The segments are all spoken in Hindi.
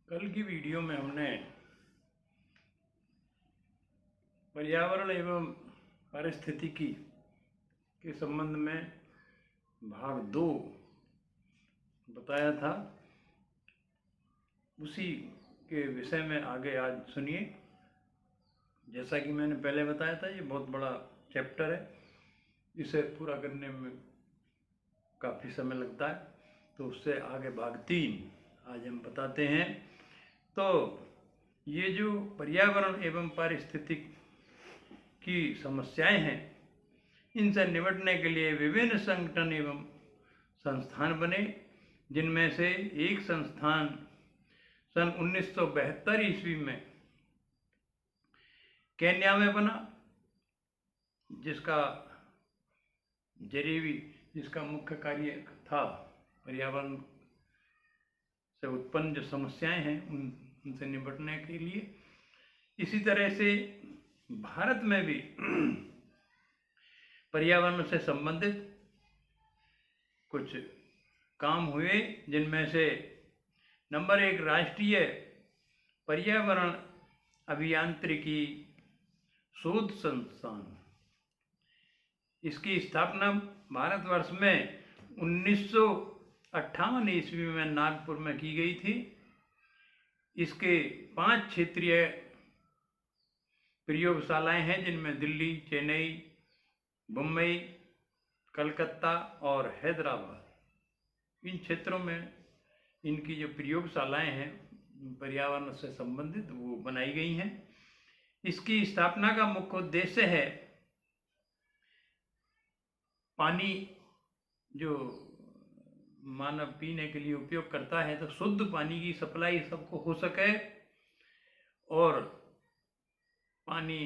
कल की वीडियो में हमने पर्यावरण एवं पारिस्थितिकी के संबंध में भाग 2 बताया था। उसी के विषय में आगे आज सुनिए। जैसा कि मैंने पहले बताया था, ये बहुत बड़ा चैप्टर है, इसे पूरा करने में काफ़ी समय लगता है, तो उससे आगे भाग 3 आज हम बताते हैं। तो ये जो पर्यावरण एवं पारिस्थितिक की समस्याएं हैं, इनसे निपटने के लिए विभिन्न संगठन एवं संस्थान बने, जिनमें से एक संस्थान सन 1972 ईस्वी में केन्या में बना, जिसका मुख्य कार्य था पर्यावरण से उत्पन्न जो समस्याएं हैं उनसे निपटने के लिए। इसी तरह से भारत में भी पर्यावरण से संबंधित कुछ काम हुए, जिनमें से नंबर 1 राष्ट्रीय पर्यावरण अभियांत्रिकी शोध संस्थान। इसकी स्थापना भारतवर्ष में 1958 ईस्वी में नागपुर में की गई थी। इसके 5 क्षेत्रीय प्रयोगशालाएं हैं, जिनमें दिल्ली, चेन्नई, मुंबई, कलकत्ता और हैदराबाद। इन क्षेत्रों में इनकी जो प्रयोगशालाएं हैं पर्यावरण से संबंधित, वो बनाई गई हैं। इसकी स्थापना का मुख्य उद्देश्य है पानी जो मानव पीने के लिए उपयोग करता है, तो शुद्ध पानी की सप्लाई सबको हो सके और पानी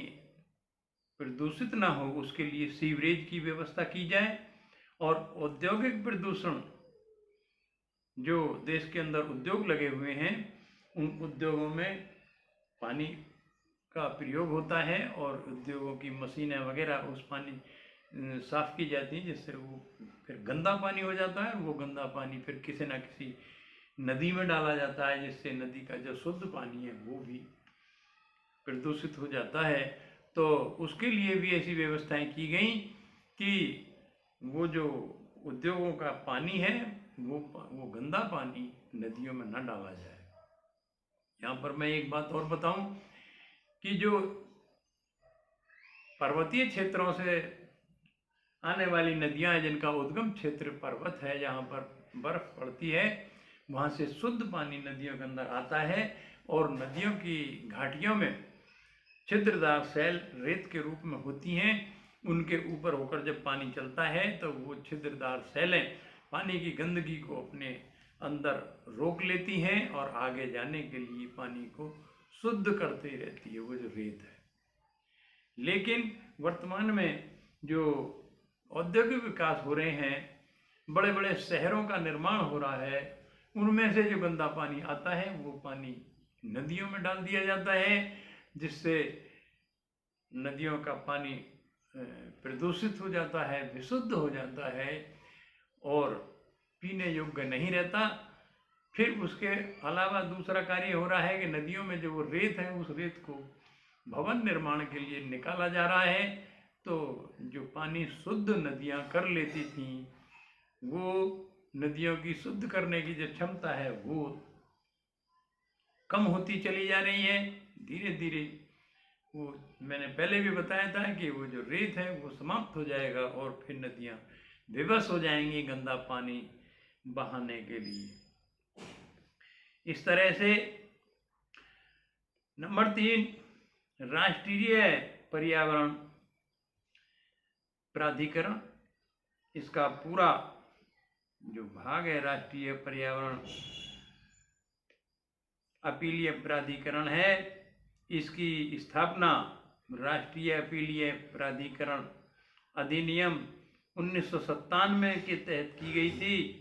प्रदूषित ना हो, उसके लिए सीवरेज की व्यवस्था की जाए। और औद्योगिक प्रदूषण, जो देश के अंदर उद्योग लगे हुए हैं, उन उद्योगों में पानी का प्रयोग होता है और उद्योगों की मशीनें वगैरह उस पानी साफ़ की जाती हैं, जिससे वो फिर गंदा पानी हो जाता है। वो गंदा पानी फिर किसी न किसी नदी में डाला जाता है, जिससे नदी का जो शुद्ध पानी है वो भी प्रदूषित हो जाता है। तो उसके लिए भी ऐसी व्यवस्थाएं की गई कि वो जो उद्योगों का पानी है वो गंदा पानी नदियों में न डाला जाए। यहाँ पर मैं एक बात और बताऊं कि जो पर्वतीय क्षेत्रों से आने वाली नदियाँ हैं, जिनका उद्गम क्षेत्र पर्वत है, जहाँ पर बर्फ पड़ती है, वहाँ से शुद्ध पानी नदियों के अंदर आता है और नदियों की घाटियों में छिद्रदार सेल रेत के रूप में होती हैं। उनके ऊपर होकर जब पानी चलता है तो वो छिद्रदार सेलें पानी की गंदगी को अपने अंदर रोक लेती हैं और आगे जाने के लिए पानी को शुद्ध करती रहती है, वो जो रेत है। लेकिन वर्तमान में जो औद्योगिक विकास हो रहे हैं, बड़े बड़े शहरों का निर्माण हो रहा है, उनमें से जो गंदा पानी आता है वो पानी नदियों में डाल दिया जाता है, जिससे नदियों का पानी प्रदूषित हो जाता है, विशुद्ध हो जाता है और पीने योग्य नहीं रहता। फिर उसके अलावा दूसरा कार्य हो रहा है कि नदियों में जो वो रेत है, उस रेत को भवन निर्माण के लिए निकाला जा रहा है। तो जो पानी शुद्ध नदियाँ कर लेती थीं, वो नदियों की शुद्ध करने की जो क्षमता है वो कम होती चली जा रही है। धीरे धीरे वो मैंने पहले भी बताया था कि वो जो रेत है वो समाप्त हो जाएगा और फिर नदियाँ विवश हो जाएंगी गंदा पानी बहाने के लिए। इस तरह से नंबर 3 राष्ट्रीय पर्यावरण प्राधिकरण, इसका पूरा जो भाग है राष्ट्रीय पर्यावरण अपीलीय प्राधिकरण है, इसकी स्थापना राष्ट्रीय अपीलीय प्राधिकरण अधिनियम 1997 के तहत की गई थी।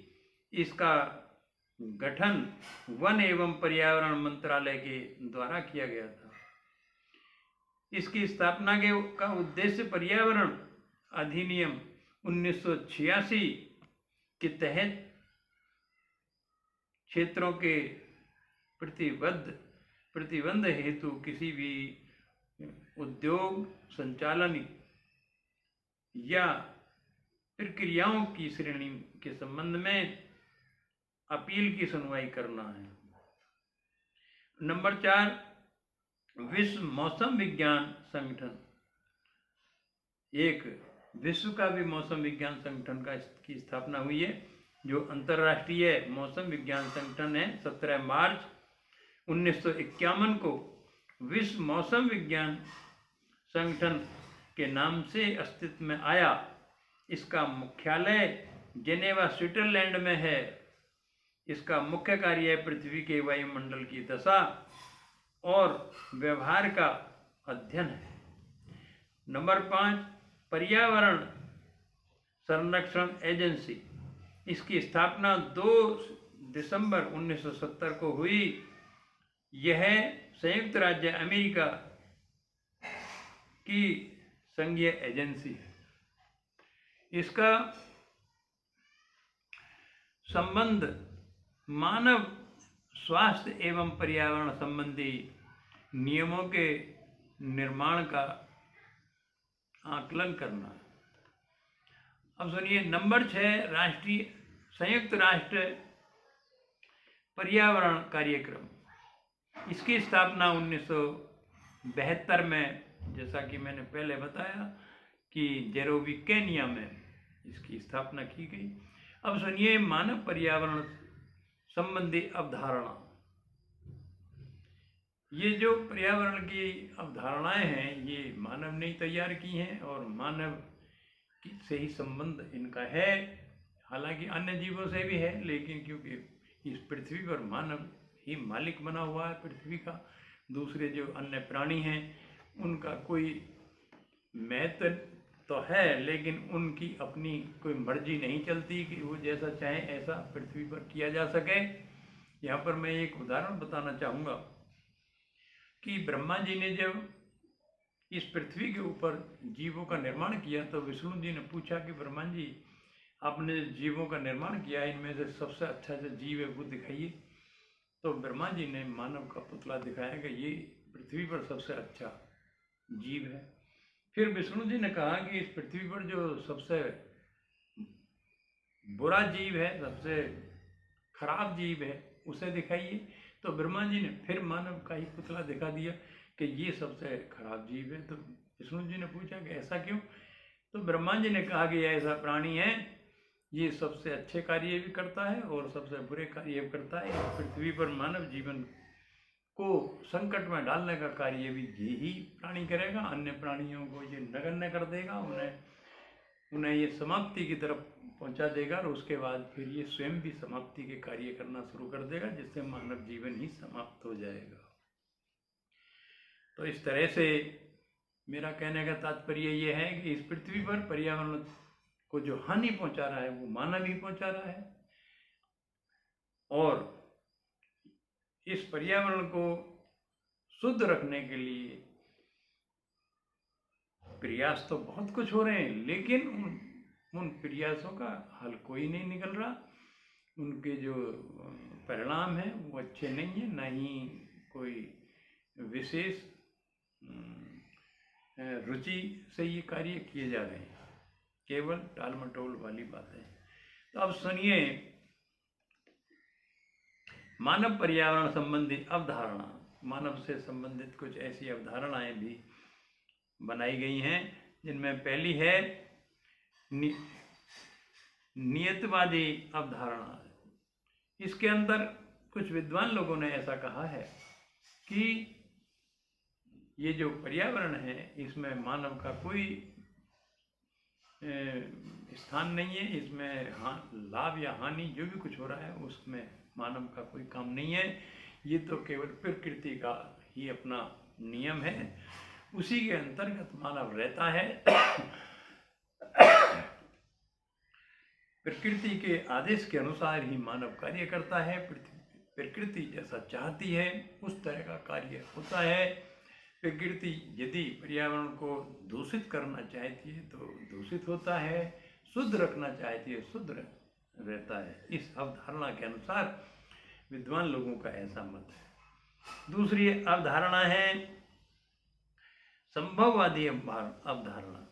इसका गठन वन एवं पर्यावरण मंत्रालय के द्वारा किया गया था। इसकी स्थापना का उद्देश्य पर्यावरण अधिनियम 1986 के तहत क्षेत्रों के प्रतिबंध हेतु किसी भी उद्योग संचालन या प्रक्रियाओं की श्रेणी के संबंध में अपील की सुनवाई करना है। नंबर 4, विश्व मौसम विज्ञान संगठन। एक विश्व का भी मौसम विज्ञान संगठन की स्थापना हुई है, जो अंतर्राष्ट्रीय मौसम विज्ञान संगठन है। 17 मार्च 1951 को विश्व मौसम विज्ञान संगठन के नाम से अस्तित्व में आया। इसका मुख्यालय जेनेवा स्विट्जरलैंड में है। इसका मुख्य कार्य पृथ्वी के वायुमंडल की दशा और व्यवहार का अध्ययन है। नंबर 5, पर्यावरण संरक्षण एजेंसी। इसकी स्थापना 2 दिसंबर 1970 को हुई। यह संयुक्त राज्य अमेरिका की संघीय एजेंसी है। इसका संबंध मानव स्वास्थ्य एवं पर्यावरण संबंधी नियमों के निर्माण का आकलन करना है। अब सुनिए, नंबर 6, संयुक्त राष्ट्र पर्यावरण कार्यक्रम। इसकी स्थापना 1972 में, जैसा कि मैंने पहले बताया, कि नैरोबी केन्या में इसकी स्थापना की गई। अब सुनिए, मानव पर्यावरण संबंधी अवधारणा। ये जो पर्यावरण की अवधारणाएं हैं, ये मानव ने तैयार की हैं और मानव से ही संबंध इनका है। हालांकि अन्य जीवों से भी है, लेकिन क्योंकि इस पृथ्वी पर मानव ही मालिक बना हुआ है पृथ्वी का, दूसरे जो अन्य प्राणी हैं उनका कोई महत्व तो है, लेकिन उनकी अपनी कोई मर्जी नहीं चलती कि वो जैसा चाहे ऐसा पृथ्वी पर किया जा सके। यहाँ पर मैं एक उदाहरण बताना चाहूँगा कि ब्रह्मा जी ने जब इस पृथ्वी के ऊपर जीवों का निर्माण किया तो विष्णु जी ने पूछा कि ब्रह्मा जी, आपने जीवों का निर्माण किया, इनमें से सबसे अच्छा जो जीव है वो दिखाइए। तो ब्रह्मा जी ने मानव का पुतला दिखाया कि ये पृथ्वी पर सबसे अच्छा जीव है। फिर विष्णु जी ने कहा कि इस पृथ्वी पर जो सबसे बुरा जीव है, सबसे खराब जीव है, उसे दिखाइए। तो ब्रह्मा जी ने फिर मानव का ही पुतला दिखा दिया कि ये सबसे खराब जीव है। तो विष्णु जी ने पूछा कि ऐसा क्यों? तो ब्रह्मा जी ने कहा कि ऐसा प्राणी है, ये सबसे अच्छे कार्य भी करता है और सबसे बुरे कार्य भी करता है। पृथ्वी पर मानव जीवन को संकट में डालने का कार्य भी यही प्राणी करेगा। अन्य प्राणियों को ये नगण्य कर देगा, उन्हें ये समाप्ति की तरफ पहुंचा देगा और उसके बाद फिर ये स्वयं भी समाप्ति के कार्य करना शुरू कर देगा, जिससे मानव जीवन ही समाप्त हो जाएगा। तो इस तरह से मेरा कहने का तात्पर्य ये है कि इस पृथ्वी पर पर्यावरण को जो हानि पहुंचा रहा है वो मानव ही पहुंचा रहा है, और इस पर्यावरण को शुद्ध रखने के लिए प्रयास तो बहुत कुछ हो रहे हैं, लेकिन उन प्रयासों का हल कोई नहीं निकल रहा। उनके जो परिणाम हैं वो अच्छे नहीं हैं, ना ही कोई विशेष रुचि से ये कार्य किए जा रहे हैं, केवल टाल मटोल वाली बातें। तो अब सुनिए, मानव पर्यावरण संबंधी अवधारणा। मानव से संबंधित कुछ ऐसी अवधारणाएं भी बनाई गई हैं, जिनमें पहली है नियतवादी अवधारणा। इसके अंदर कुछ विद्वान लोगों ने ऐसा कहा है कि ये जो पर्यावरण है इसमें मानव का कोई स्थान नहीं है, इसमें लाभ या हानि जो भी कुछ हो रहा है उसमें मानव का कोई काम नहीं है। ये तो केवल प्रकृति का ही अपना नियम है, उसी के अंतर्गत मानव रहता है। प्रकृति के आदेश के अनुसार ही मानव कार्य करता है। प्रकृति जैसा चाहती है उस तरह का कार्य होता है। प्रकृति यदि पर्यावरण को दूषित करना चाहती है तो दूषित होता है, शुद्ध रखना चाहती है शुद्ध रहता है। इस अवधारणा के अनुसार विद्वान लोगों का ऐसा मत है। दूसरी अवधारणा है संभववादी अवधारणा।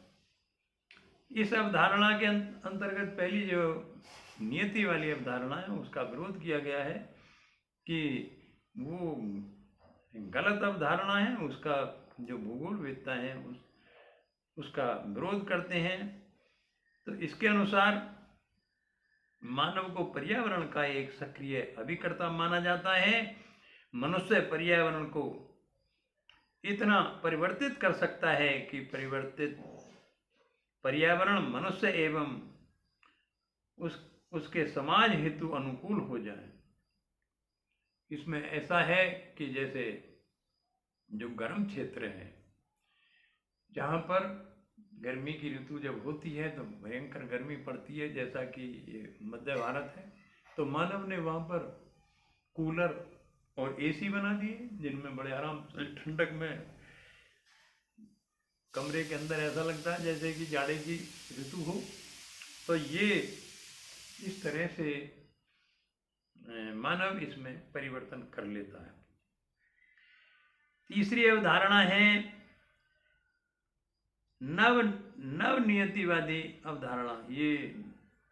इस अवधारणा के अंतर्गत पहली जो नियति वाली अवधारणा है उसका विरोध किया गया है कि वो गलत अवधारणा है, उसका जो भूगोलवेत्ता है उसका विरोध करते हैं। तो इसके अनुसार मानव को पर्यावरण का एक सक्रिय अभिकर्ता माना जाता है। मनुष्य पर्यावरण को इतना परिवर्तित कर सकता है कि परिवर्तित पर्यावरण मनुष्य एवं उसके समाज हेतु अनुकूल हो जाए। इसमें ऐसा है कि जैसे जो गर्म क्षेत्र है, जहाँ पर गर्मी की ऋतु जब होती है तो भयंकर गर्मी पड़ती है, जैसा कि ये मध्य भारत है, तो मानव ने वहाँ पर कूलर और एसी बना दिए जिनमें बड़े आराम से ठंडक में कमरे के अंदर ऐसा लगता है जैसे कि जाड़े की ऋतु हो। तो ये इस तरह से मानव इसमें परिवर्तन कर लेता है। तीसरी अवधारणा है नवनियतिवादी अवधारणा। ये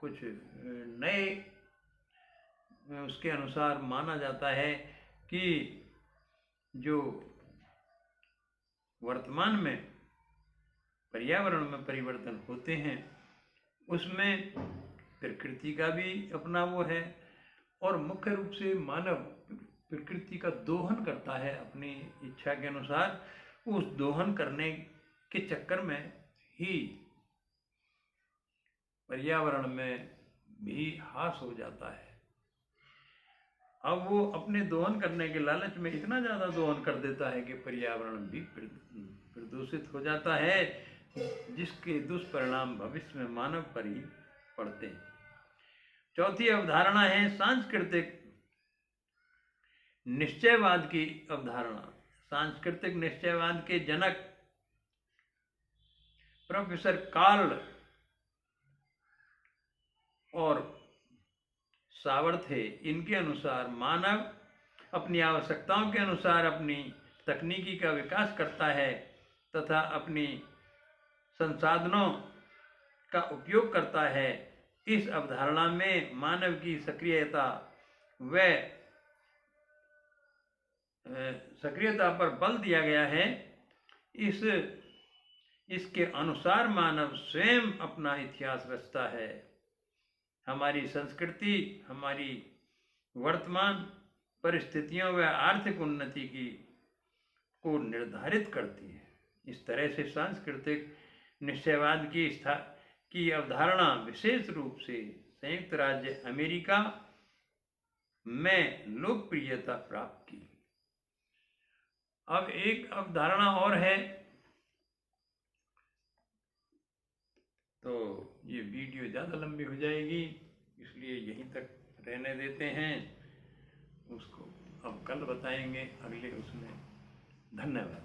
कुछ नए उसके अनुसार माना जाता है कि जो वर्तमान में पर्यावरण में परिवर्तन होते हैं उसमें प्रकृति का भी अपना वो है, और मुख्य रूप से मानव प्रकृति का दोहन करता है अपनी इच्छा के अनुसार। उस दोहन करने के चक्कर में ही पर्यावरण में भी ह्रास हो जाता है। अब वो अपने दोहन करने के लालच में इतना ज़्यादा दोहन कर देता है कि पर्यावरण भी प्रदूषित हो जाता है, जिसके दुष्परिणाम भविष्य में मानव पर ही पड़ते हैं। चौथी अवधारणा है सांस्कृतिक निश्चयवाद की अवधारणा। सांस्कृतिक निश्चयवाद के जनक प्रोफेसर कार्ल और सावर्थे, इनके अनुसार मानव अपनी आवश्यकताओं के अनुसार अपनी तकनीकी का विकास करता है तथा अपनी संसाधनों का उपयोग करता है। इस अवधारणा में मानव की सक्रियता पर बल दिया गया है। इसके अनुसार मानव स्वयं अपना इतिहास रचता है। हमारी संस्कृति हमारी वर्तमान परिस्थितियों व आर्थिक उन्नति को निर्धारित करती है। इस तरह से सांस्कृतिक निश्चयवाद की अवधारणा विशेष रूप से संयुक्त राज्य अमेरिका में लोकप्रियता प्राप्त की। अब एक अवधारणा और है, तो ये वीडियो ज़्यादा लंबी हो जाएगी, इसलिए यहीं तक रहने देते हैं। उसको अब कल बताएंगे अगले उसमें। धन्यवाद।